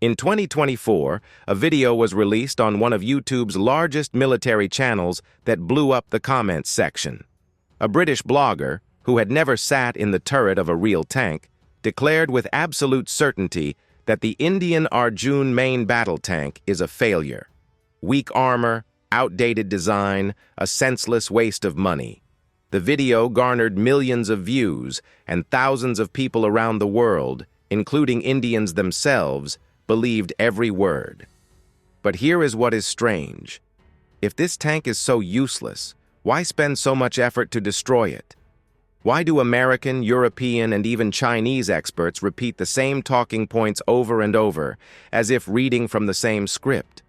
In 2024, a video was released on one of YouTube's largest military channels that blew up the comments section. A British blogger, who had never sat in the turret of a real tank, declared with absolute certainty that the Indian Arjun main battle tank is a failure. Weak armor, outdated design, a senseless waste of money. The video garnered millions of views, and thousands of people around the world, including Indians themselves, believed every word. But here is what is strange. If this tank is so useless, why spend so much effort to destroy it? Why do American, European, and even Chinese experts repeat the same talking points over and over, as if reading from the same script?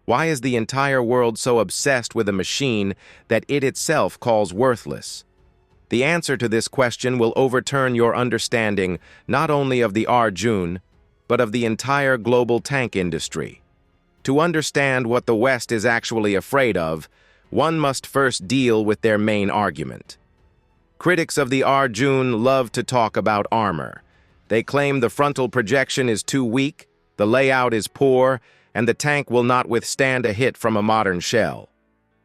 Why is the entire world so obsessed with a machine that it itself calls worthless? The answer to this question will overturn your understanding not only of the Arjun, but of the entire global tank industry. To understand what the West is actually afraid of, one must first deal with their main argument. Critics of the Arjun love to talk about armor. They claim the frontal projection is too weak, the layout is poor, and the tank will not withstand a hit from a modern shell.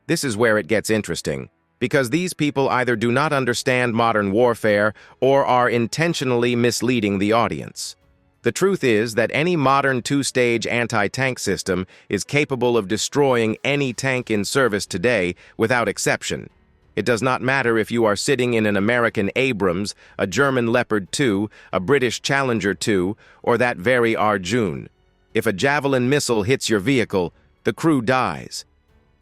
This is where it gets interesting, because these people either do not understand modern warfare or are intentionally misleading the audience. The truth is that any modern two-stage anti-tank system is capable of destroying any tank in service today without exception. It does not matter if you are sitting in an American Abrams, a German Leopard 2, a British Challenger 2, or that very Arjun. If a javelin missile hits your vehicle, the crew dies.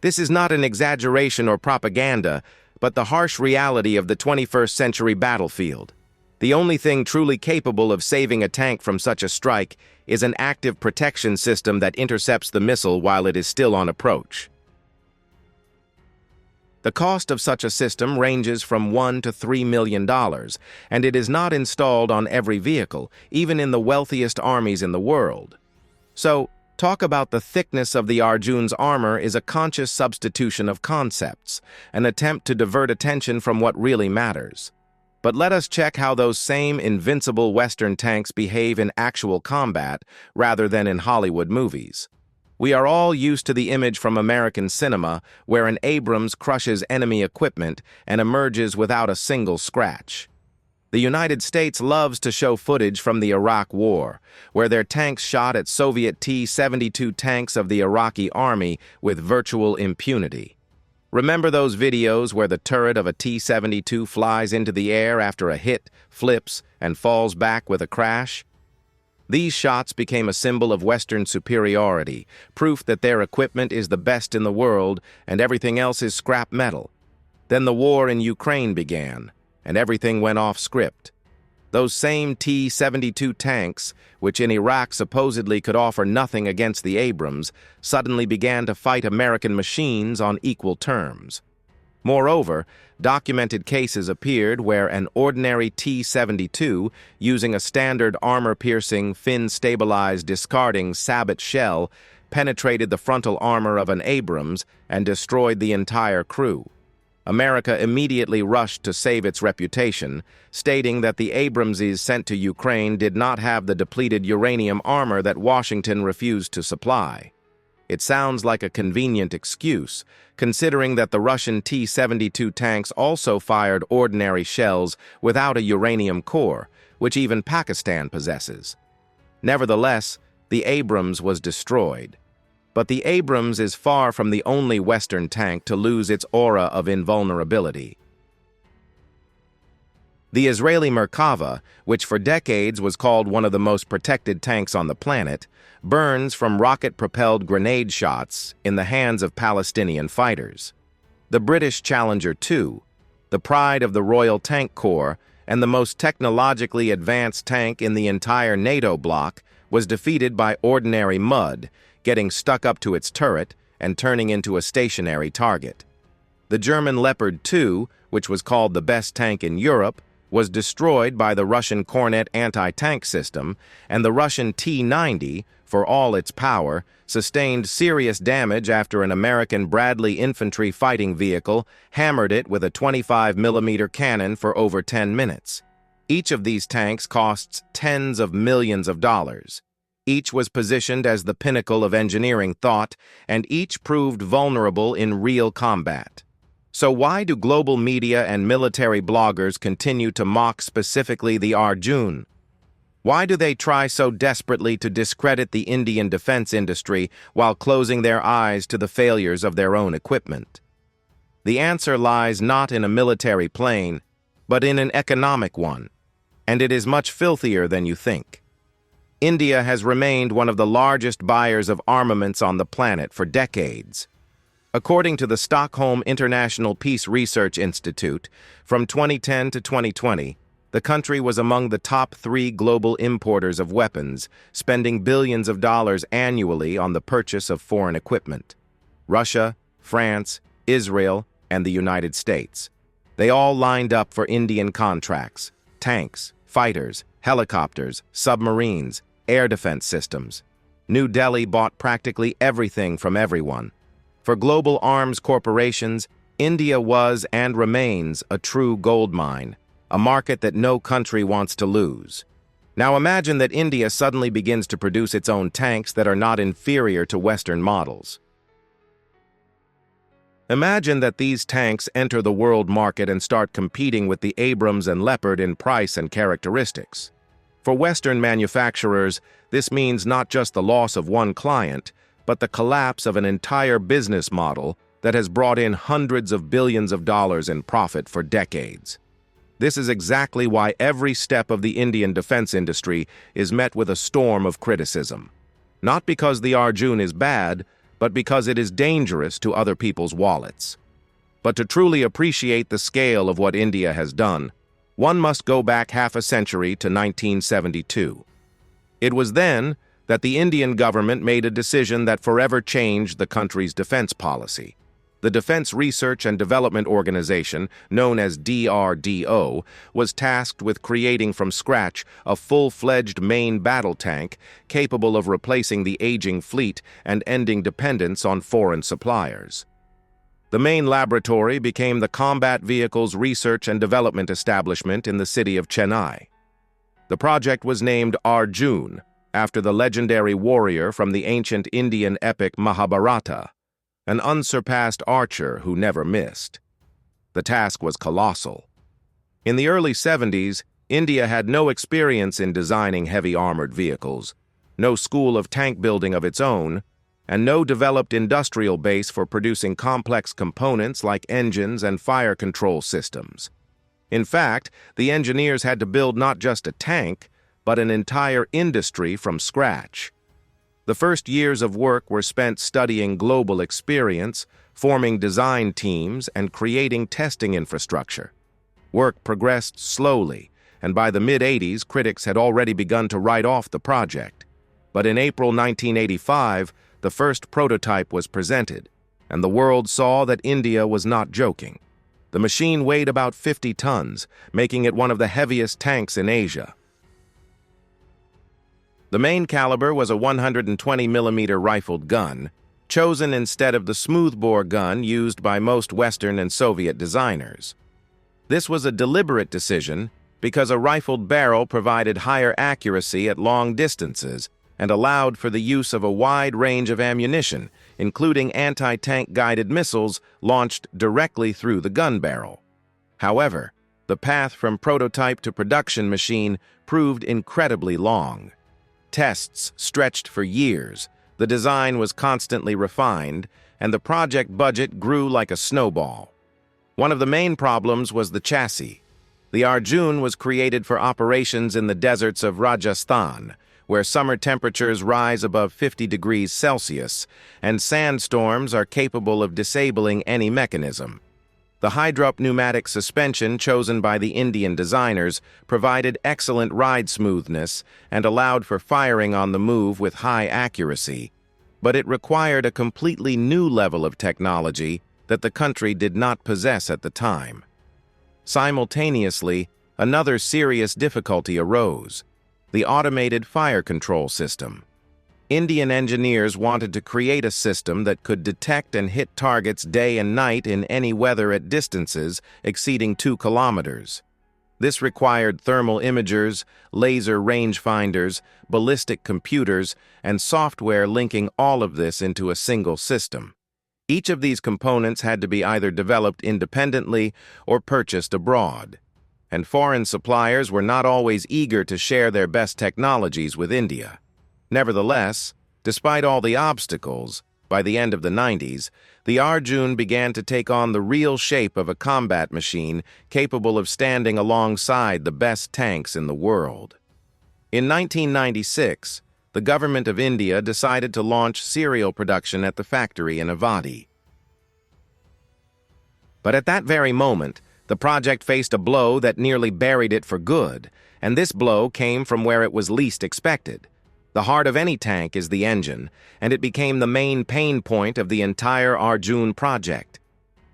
This is not an exaggeration or propaganda, but the harsh reality of the 21st century battlefield. The only thing truly capable of saving a tank from such a strike is an active protection system that intercepts the missile while it is still on approach. The cost of such a system ranges from $1 to $3 million, and it is not installed on every vehicle, even in the wealthiest armies in the world. So, talk about the thickness of the Arjun's armor is a conscious substitution of concepts, an attempt to divert attention from what really matters. But let us check how those same invincible Western tanks behave in actual combat rather than in Hollywood movies. We are all used to the image from American cinema where an Abrams crushes enemy equipment and emerges without a single scratch. The United States loves to show footage from the Iraq War, where their tanks shot at Soviet T-72 tanks of the Iraqi army with virtual impunity. Remember those videos where the turret of a T-72 flies into the air after a hit, flips, and falls back with a crash? These shots became a symbol of Western superiority, proof that their equipment is the best in the world and everything else is scrap metal. Then the war in Ukraine began, and everything went off script. Those same T-72 tanks, which in Iraq supposedly could offer nothing against the Abrams, suddenly began to fight American machines on equal terms. Moreover, documented cases appeared where an ordinary T-72, using a standard armor-piercing, fin-stabilized, discarding sabot shell, penetrated the frontal armor of an Abrams and destroyed the entire crew. America immediately rushed to save its reputation, stating that the Abramses sent to Ukraine did not have the depleted uranium armor that Washington refused to supply. It sounds like a convenient excuse, considering that the Russian T-72 tanks also fired ordinary shells without a uranium core, which even Pakistan possesses. Nevertheless, the Abrams was destroyed. But the Abrams is far from the only Western tank to lose its aura of invulnerability. The Israeli Merkava, which for decades was called one of the most protected tanks on the planet, burns from rocket-propelled grenade shots in the hands of Palestinian fighters. The British Challenger 2, the pride of the Royal Tank Corps and the most technologically advanced tank in the entire NATO bloc, was defeated by ordinary mud, getting stuck up to its turret and turning into a stationary target. The German Leopard 2, which was called the best tank in Europe, was destroyed by the Russian Kornet anti-tank system, and the Russian T-90, for all its power, sustained serious damage after an American Bradley infantry fighting vehicle hammered it with a 25mm cannon for over 10 minutes. Each of these tanks costs tens of millions of dollars. Each was positioned as the pinnacle of engineering thought, and each proved vulnerable in real combat. So why do global media and military bloggers continue to mock specifically the Arjun? Why do they try so desperately to discredit the Indian defense industry while closing their eyes to the failures of their own equipment? The answer lies not in a military plane, but in an economic one, and it is much filthier than you think. India has remained one of the largest buyers of armaments on the planet for decades. According to the Stockholm International Peace Research Institute, from 2010 to 2020, the country was among the top 3 global importers of weapons, spending billions of dollars annually on the purchase of foreign equipment. Russia, France, Israel, and the United States. They all lined up for Indian contracts: tanks, fighters, helicopters, submarines, air defense systems. New Delhi bought practically everything from everyone. For global arms corporations, India was and remains a true gold mine, a market that no country wants to lose. Now imagine that India suddenly begins to produce its own tanks that are not inferior to Western models. Imagine that these tanks enter the world market and start competing with the Abrams and Leopard in price and characteristics. For Western manufacturers, this means not just the loss of one client, but the collapse of an entire business model that has brought in hundreds of billions of dollars in profit for decades. This is exactly why every step of the Indian defense industry is met with a storm of criticism. Not because the Arjun is bad, but because it is dangerous to other people's wallets. But to truly appreciate the scale of what India has done, one must go back half a century to 1972. It was then that the Indian government made a decision that forever changed the country's defense policy. The Defense Research and Development Organization, known as DRDO, was tasked with creating from scratch a full-fledged main battle tank capable of replacing the aging fleet and ending dependence on foreign suppliers. The main laboratory became the Combat Vehicles Research and Development Establishment in the city of Chennai. The project was named Arjun, after the legendary warrior from the ancient Indian epic Mahabharata, an unsurpassed archer who never missed. The task was colossal. In the early 70s, India had no experience in designing heavy armored vehicles, no school of tank building of its own, and no developed industrial base for producing complex components like engines and fire control systems. In fact, the engineers had to build not just a tank, but an entire industry from scratch. The first years of work were spent studying global experience, forming design teams, and creating testing infrastructure. Work progressed slowly, and by the mid-80s, critics had already begun to write off the project. But in April 1985, the first prototype was presented, and the world saw that India was not joking. The machine weighed about 50 tons, making it one of the heaviest tanks in Asia. The main caliber was a 120mm rifled gun, chosen instead of the smoothbore gun used by most Western and Soviet designers. This was a deliberate decision because a rifled barrel provided higher accuracy at long distances and allowed for the use of a wide range of ammunition, including anti-tank guided missiles launched directly through the gun barrel. However, the path from prototype to production machine proved incredibly long. Tests stretched for years, the design was constantly refined, and the project budget grew like a snowball. One of the main problems was the chassis. The Arjun was created for operations in the deserts of Rajasthan, where summer temperatures rise above 50 degrees Celsius, and sandstorms are capable of disabling any mechanism. The hydrop pneumatic suspension chosen by the Indian designers provided excellent ride smoothness and allowed for firing on the move with high accuracy, but it required a completely new level of technology that the country did not possess at the time. Simultaneously, another serious difficulty arose: the automated fire control system. Indian engineers wanted to create a system that could detect and hit targets day and night in any weather at distances exceeding 2 kilometers. This required thermal imagers, laser rangefinders, ballistic computers, and software linking all of this into a single system. Each of these components had to be either developed independently or purchased abroad, and foreign suppliers were not always eager to share their best technologies with India. Nevertheless, despite all the obstacles, by the end of the 90s, the Arjun began to take on the real shape of a combat machine capable of standing alongside the best tanks in the world. In 1996, the government of India decided to launch serial production at the factory in Awadhi. But at that very moment, the project faced a blow that nearly buried it for good, and this blow came from where it was least expected. The heart of any tank is the engine, and it became the main pain point of the entire Arjun project.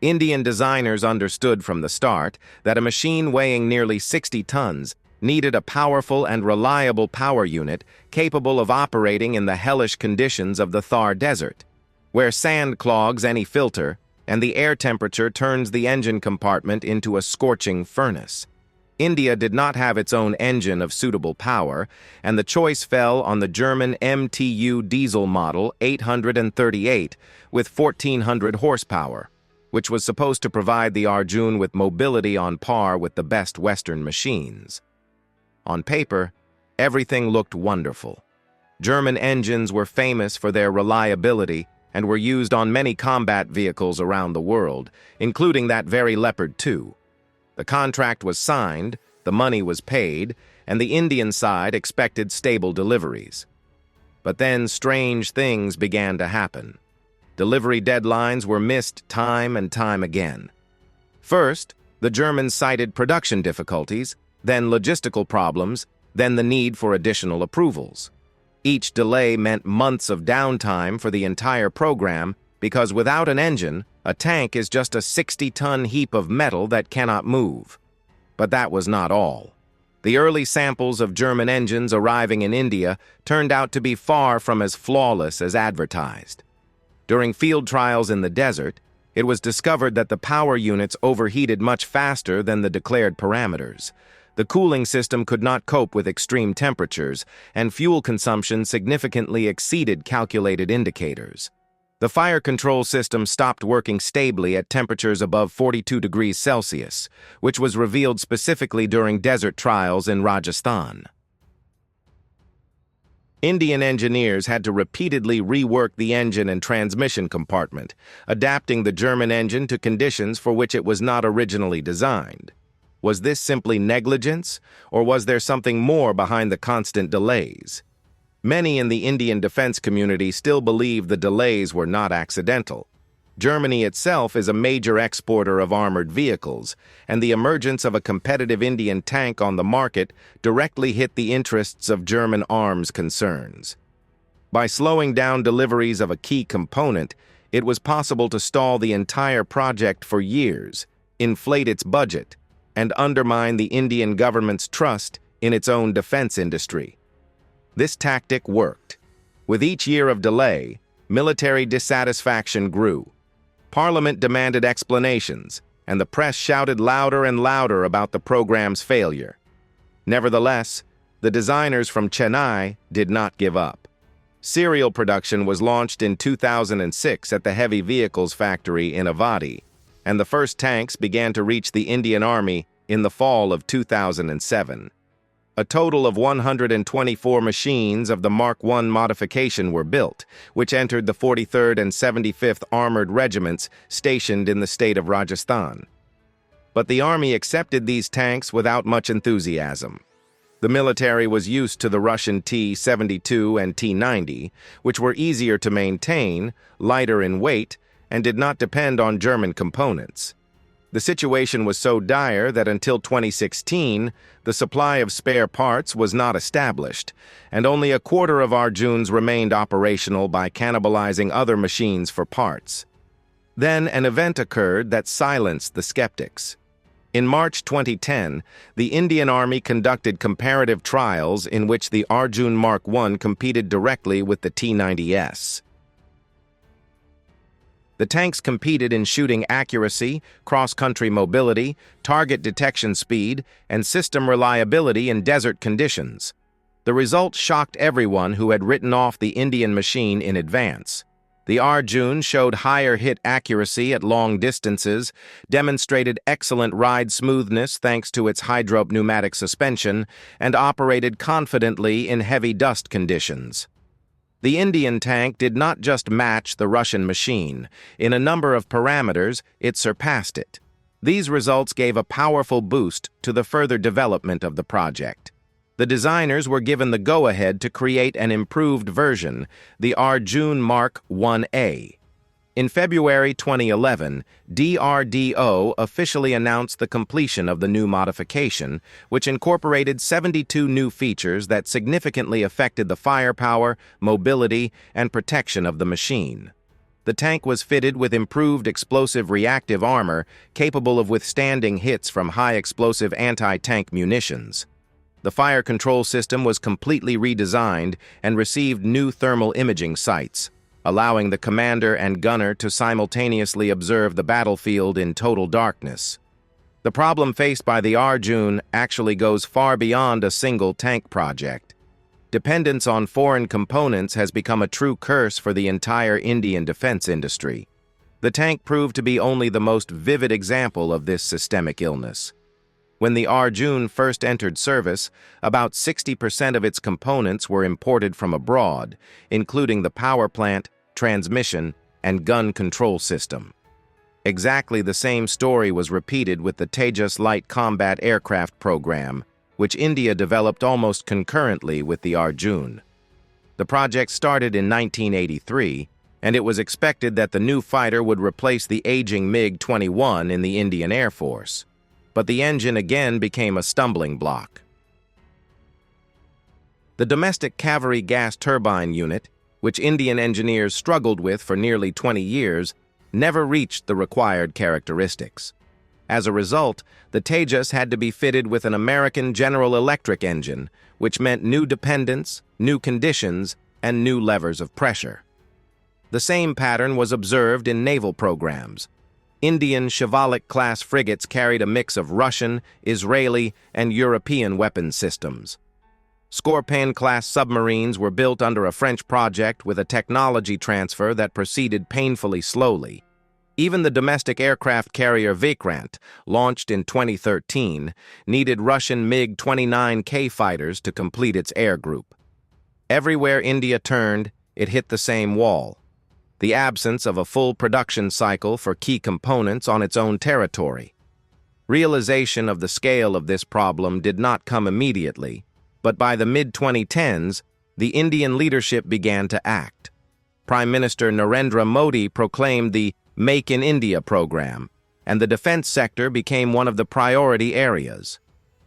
Indian designers understood from the start that a machine weighing nearly 60 tons needed a powerful and reliable power unit capable of operating in the hellish conditions of the Thar Desert, where sand clogs any filter and the air temperature turns the engine compartment into a scorching furnace. India did not have its own engine of suitable power, and the choice fell on the German MTU diesel model 838 with 1,400 horsepower, which was supposed to provide the Arjun with mobility on par with the best Western machines. On paper, everything looked wonderful. German engines were famous for their reliability and were used on many combat vehicles around the world, including that very Leopard 2. The contract was signed, the money was paid, and the Indian side expected stable deliveries. But then strange things began to happen. Delivery deadlines were missed time and time again. First, the Germans cited production difficulties, then logistical problems, then the need for additional approvals. Each delay meant months of downtime for the entire program because without an engine, a tank is just a 60-ton heap of metal that cannot move. But that was not all. The early samples of German engines arriving in India turned out to be far from as flawless as advertised. During field trials in the desert, it was discovered that the power units overheated much faster than the declared parameters. The cooling system could not cope with extreme temperatures, and fuel consumption significantly exceeded calculated indicators. The fire control system stopped working stably at temperatures above 42 degrees Celsius, which was revealed specifically during desert trials in Rajasthan. Indian engineers had to repeatedly rework the engine and transmission compartment, adapting the German engine to conditions for which it was not originally designed. Was this simply negligence, or was there something more behind the constant delays? Many in the Indian defense community still believe the delays were not accidental. Germany itself is a major exporter of armored vehicles, and the emergence of a competitive Indian tank on the market directly hit the interests of German arms concerns. By slowing down deliveries of a key component, it was possible to stall the entire project for years, inflate its budget, and undermine the Indian government's trust in its own defense industry. This tactic worked. With each year of delay, military dissatisfaction grew. Parliament demanded explanations, and the press shouted louder and louder about the program's failure. Nevertheless, the designers from Chennai did not give up. Serial production was launched in 2006 at the Heavy Vehicles Factory in Awadhi, and the first tanks began to reach the Indian Army in the fall of 2007. A total of 124 machines of the Mark I modification were built, which entered the 43rd and 75th Armored Regiments stationed in the state of Rajasthan. But the Army accepted these tanks without much enthusiasm. The military was used to the Russian T-72 and T-90, which were easier to maintain, lighter in weight, and did not depend on German components. The situation was so dire that until 2016, the supply of spare parts was not established, and only a quarter of Arjuns remained operational by cannibalizing other machines for parts. Then an event occurred that silenced the skeptics. In March 2010, the Indian Army conducted comparative trials in which the Arjun Mark I competed directly with the T-90S. The tanks competed in shooting accuracy, cross-country mobility, target detection speed, and system reliability in desert conditions. The result shocked everyone who had written off the Indian machine in advance. The Arjun showed higher hit accuracy at long distances, demonstrated excellent ride smoothness thanks to its hydropneumatic suspension, and operated confidently in heavy dust conditions. The Indian tank did not just match the Russian machine. In a number of parameters, it surpassed it. These results gave a powerful boost to the further development of the project. The designers were given the go-ahead to create an improved version, the Arjun Mark 1A. In February 2011, DRDO officially announced the completion of the new modification, which incorporated 72 new features that significantly affected the firepower, mobility, and protection of the machine. The tank was fitted with improved explosive reactive armor capable of withstanding hits from high-explosive anti-tank munitions. The fire control system was completely redesigned and received new thermal imaging sights, allowing the commander and gunner to simultaneously observe the battlefield in total darkness. The problem faced by the Arjun actually goes far beyond a single tank project. Dependence on foreign components has become a true curse for the entire Indian defense industry. The tank proved to be only the most vivid example of this systemic illness. When the Arjun first entered service, about 60% of its components were imported from abroad, including the power plant, transmission, and gun control system. Exactly the same story was repeated with the Tejas light combat aircraft program, which India developed almost concurrently with the Arjun. The project started in 1983, and it was expected that the new fighter would replace the aging MiG-21 in the Indian Air Force. But the engine again became a stumbling block. The domestic Kaveri gas turbine unit, which Indian engineers struggled with for nearly 20 years, never reached the required characteristics. As a result, the Tejas had to be fitted with an American General Electric engine, which meant new dependence, new conditions, and new levers of pressure. The same pattern was observed in naval programs. Indian Shivalik-class frigates carried a mix of Russian, Israeli, and European weapons systems. Scorpion-class submarines were built under a French project with a technology transfer that proceeded painfully slowly. Even the domestic aircraft carrier Vikrant, launched in 2013, needed Russian MiG-29K fighters to complete its air group. Everywhere India turned, it hit the same wall: the absence of a full production cycle for key components on its own territory. Realization of the scale of this problem did not come immediately, but by the mid-2010s, the Indian leadership began to act. Prime Minister Narendra Modi proclaimed the Make in India program, and the defense sector became one of the priority areas.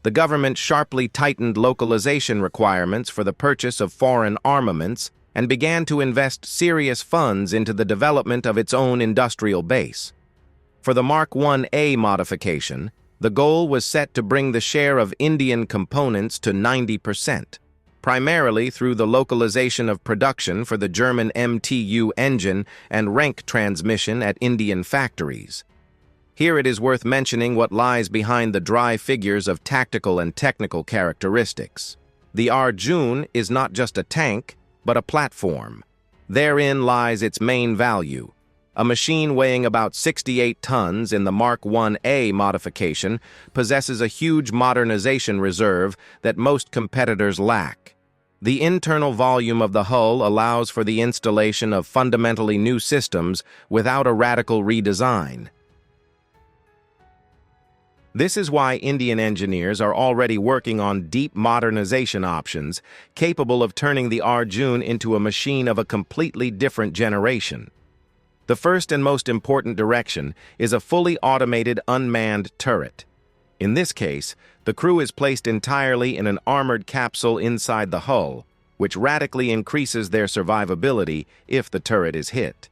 The government sharply tightened localization requirements for the purchase of foreign armaments and began to invest serious funds into the development of its own industrial base. For the Mark 1A modification, the goal was set to bring the share of Indian components to 90%, primarily through the localization of production for the German MTU engine and Renk transmission at Indian factories. Here it is worth mentioning what lies behind the dry figures of tactical and technical characteristics. The Arjun is not just a tank, but a platform. Therein lies its main value. A machine weighing about 68 tons in the Mark 1A modification possesses a huge modernization reserve that most competitors lack. The internal volume of the hull allows for the installation of fundamentally new systems without a radical redesign. This is why Indian engineers are already working on deep modernization options, capable of turning the Arjun into a machine of a completely different generation. The first and most important direction is a fully automated unmanned turret. In this case, the crew is placed entirely in an armored capsule inside the hull, which radically increases their survivability if the turret is hit.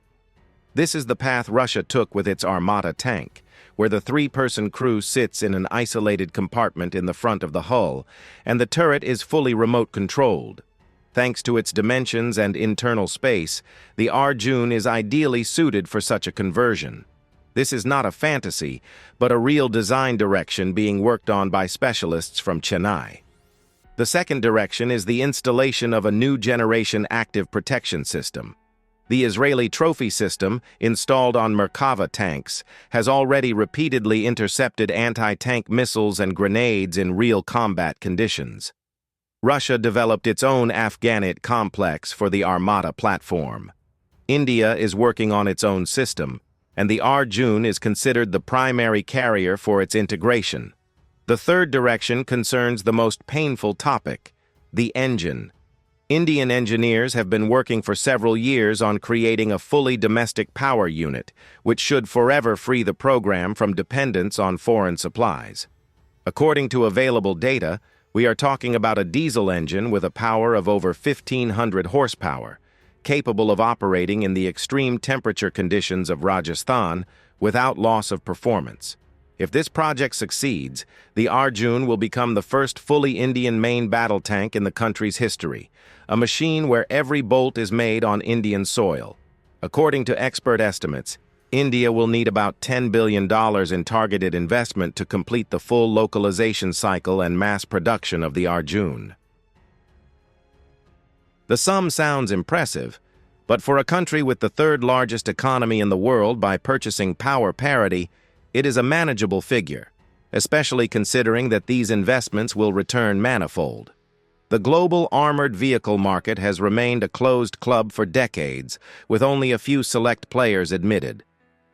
This is the path Russia took with its Armata tank, where the three-person crew sits in an isolated compartment in the front of the hull, and the turret is fully remote-controlled. Thanks to its dimensions and internal space, the Arjun is ideally suited for such a conversion. This is not a fantasy, but a real design direction being worked on by specialists from Chennai. The second direction is the installation of a new generation active protection system. The Israeli trophy system, installed on Merkava tanks, has already repeatedly intercepted anti-tank missiles and grenades in real combat conditions. Russia developed its own Afghanit complex for the Armata platform. India is working on its own system, and the Arjun is considered the primary carrier for its integration. The third direction concerns the most painful topic, the engine. Indian engineers have been working for several years on creating a fully domestic power unit, which should forever free the program from dependence on foreign supplies. According to available data, we are talking about a diesel engine with a power of over 1,500 horsepower, capable of operating in the extreme temperature conditions of Rajasthan without loss of performance. If this project succeeds, the Arjun will become the first fully Indian main battle tank in the country's history, a machine where every bolt is made on Indian soil. According to expert estimates, India will need about $10 billion in targeted investment to complete the full localization cycle and mass production of the Arjun. The sum sounds impressive, but for a country with the third largest economy in the world by purchasing power parity, it is a manageable figure, especially considering that these investments will return manifold. The global armored vehicle market has remained a closed club for decades, with only a few select players admitted.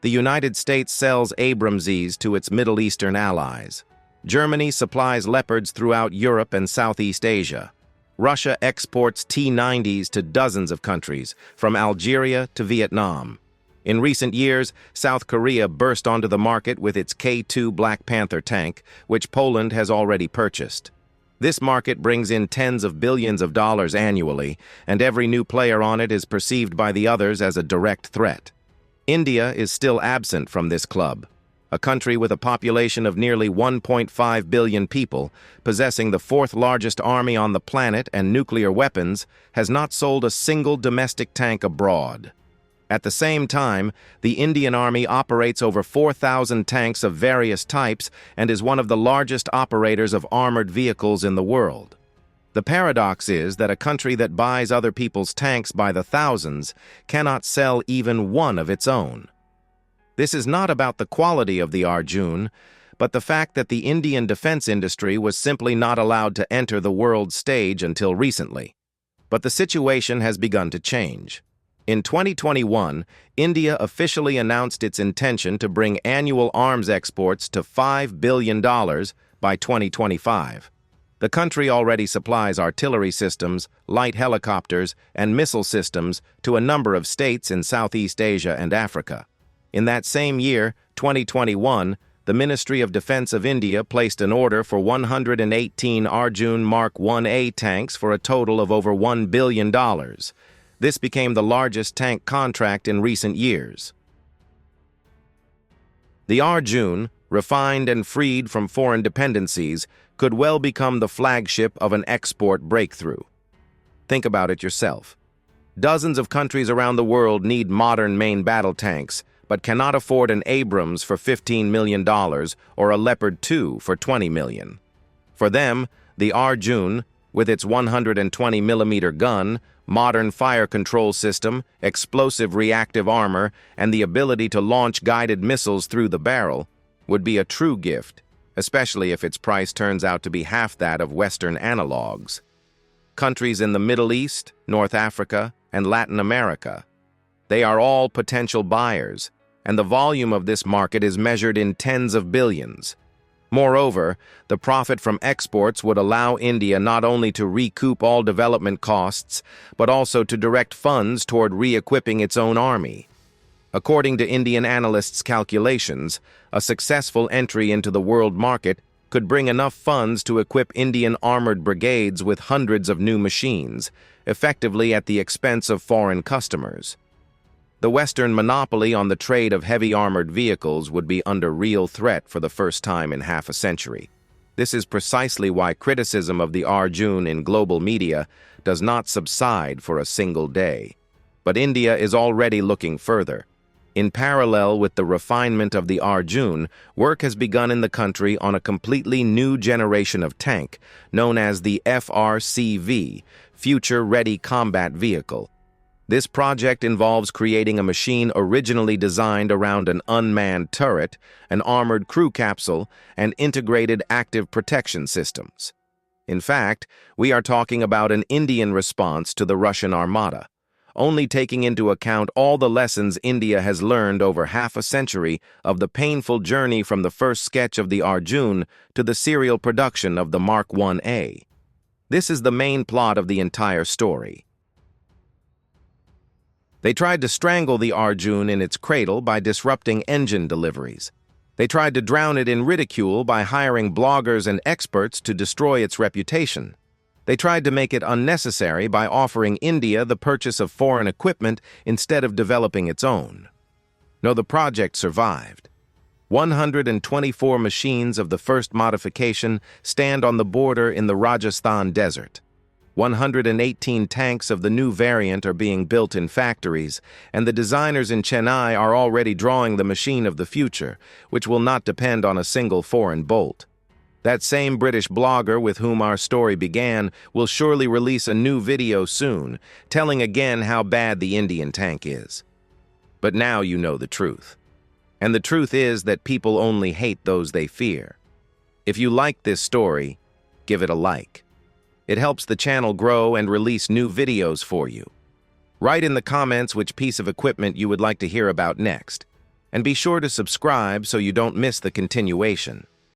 The United States sells Abramses to its Middle Eastern allies. Germany supplies Leopards throughout Europe and Southeast Asia. Russia exports T-90s to dozens of countries, from Algeria to Vietnam. In recent years, South Korea burst onto the market with its K-2 Black Panther tank, which Poland has already purchased. This market brings in tens of billions of dollars annually, and every new player on it is perceived by the others as a direct threat. India is still absent from this club. A country with a population of nearly 1.5 billion people, possessing the fourth largest army on the planet and nuclear weapons, has not sold a single domestic tank abroad. At the same time, the Indian Army operates over 4,000 tanks of various types and is one of the largest operators of armored vehicles in the world. The paradox is that a country that buys other people's tanks by the thousands cannot sell even one of its own. This is not about the quality of the Arjun, but the fact that the Indian defense industry was simply not allowed to enter the world stage until recently. But the situation has begun to change. In 2021, India officially announced its intention to bring annual arms exports to $5 billion by 2025. The country already supplies artillery systems, light helicopters, and missile systems to a number of states in Southeast Asia and Africa. In that same year, 2021, the Ministry of Defense of India placed an order for 118 Arjun Mark 1A tanks for a total of over $1 billion. This became the largest tank contract in recent years. The Arjun, refined and freed from foreign dependencies, could well become the flagship of an export breakthrough. Think about it yourself. Dozens of countries around the world need modern main battle tanks, but cannot afford an Abrams for $15 million or a Leopard 2 for $20 million. For them, the Arjun, with its 120mm gun, modern fire control system, explosive reactive armor, and the ability to launch guided missiles through the barrel, would be a true gift, especially if its price turns out to be half that of Western analogs. Countries in the Middle East, North Africa, and Latin America, they are all potential buyers, and the volume of this market is measured in tens of billions. Moreover, the profit from exports would allow India not only to recoup all development costs, but also to direct funds toward re-equipping its own army. According to Indian analysts' calculations, a successful entry into the world market could bring enough funds to equip Indian armored brigades with hundreds of new machines, effectively at the expense of foreign customers. The Western monopoly on the trade of heavy armored vehicles would be under real threat for the first time in half a century. This is precisely why criticism of the Arjun in global media does not subside for a single day. But India is already looking further. In parallel with the refinement of the Arjun, work has begun in the country on a completely new generation of tank, known as the FRCV, Future Ready Combat Vehicle. This project involves creating a machine originally designed around an unmanned turret, an armored crew capsule, and integrated active protection systems. In fact, we are talking about an Indian response to the Russian Armada, only taking into account all the lessons India has learned over half a century of the painful journey from the first sketch of the Arjun to the serial production of the Mark 1A. This is the main plot of the entire story. They tried to strangle the Arjun in its cradle by disrupting engine deliveries. They tried to drown it in ridicule by hiring bloggers and experts to destroy its reputation. They tried to make it unnecessary by offering India the purchase of foreign equipment instead of developing its own. No, the project survived. 124 machines of the first modification stand on the border in the Rajasthan desert. 118 tanks of the new variant are being built in factories, and the designers in Chennai are already drawing the machine of the future, which will not depend on a single foreign bolt. That same British blogger with whom our story began will surely release a new video soon, telling again how bad the Indian tank is. But now you know the truth. And the truth is that people only hate those they fear. If you like this story, give it a like. It helps the channel grow and release new videos for you. Write in the comments which piece of equipment you would like to hear about next. And be sure to subscribe so you don't miss the continuation.